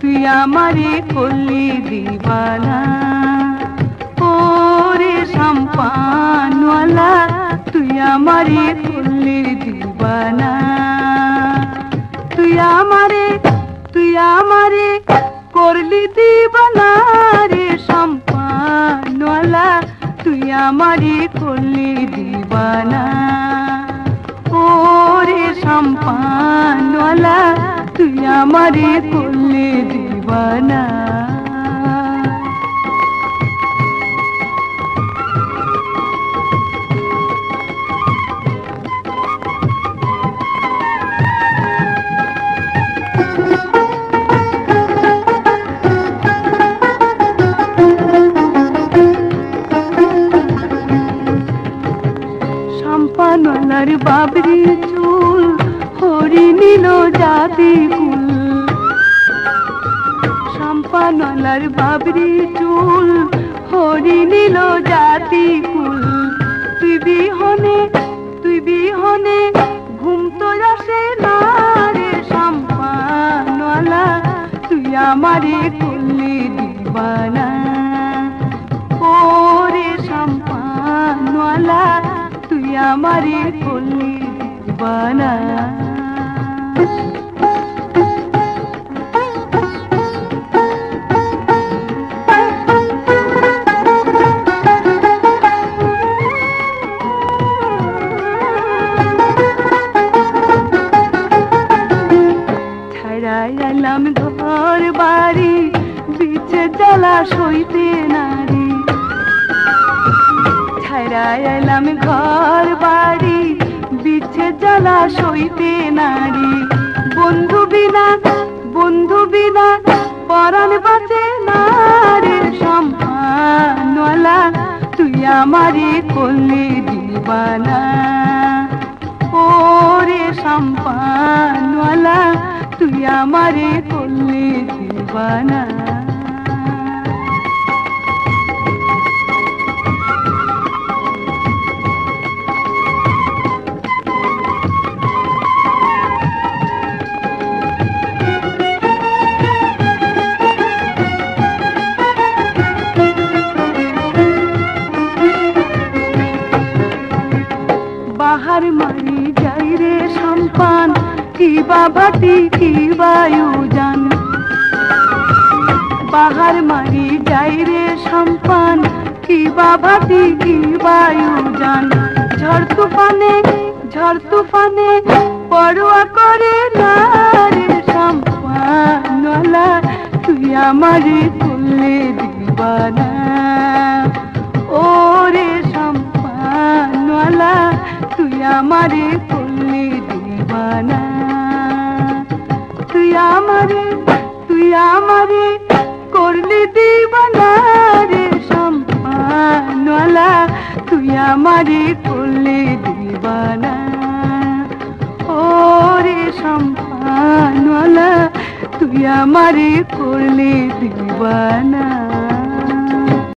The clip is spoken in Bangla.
তুই আমারে করলি দিবানা। ওরে সম্পানওয়ালা তুই আমারে করলি দিবানা। তুই আমারে করলি দিবানা রে সম্পানওয়ালা তুই আমারে করলি দিবানা। ওরে সম্পানওয়ালা তুই আমারে করলি দিবানা। সম্পানওয়ালার বাবরি চুল হরি নীল জাতি কুল। সম্পানওয়ালার বাবরি চুল হরি নীল জাতি কুল। তুই বিহনে ঘুম তো আসে না রে সম্পানওয়ালা তুই আমারে করলি দিবানা। ওরে সম্পানওয়ালা তুই আমারে করলি দিবানা। ছাড়াইলাম ঘর বাড়ি বিচে জলাশইতে নারী। ছাড়াইলাম ঘর বাড়ি বিচে জলাশইতে নারী। বন্ধু বিনা পরাণ বাঁচে না রে সম্পানওয়ালা তুই আমারে করলি দিবানা। ওরে সম্পানওয়ালা তুই আমারে করলি দিবানা। বাহার মারি যাই রে সম্পান কি বাবাটি কি বায়ুজান। বাহার মারি যাই রে সম্পান কি বাবাটি কি বায়ুজান। ঝড় তুফানে পরোয়া করে না রে সম্পানওয়ালা তুই আমারে করলি দিবানা। ওরে সম্পানওয়ালা তুই আমারে করলি দিবানা। তুই আমারে করলি দিবানা রে সম্পানওয়ালা তুই আমারে করলি দিবানা। ওরে সম্পানওয়ালা তুই আমারে করলি দিবানা।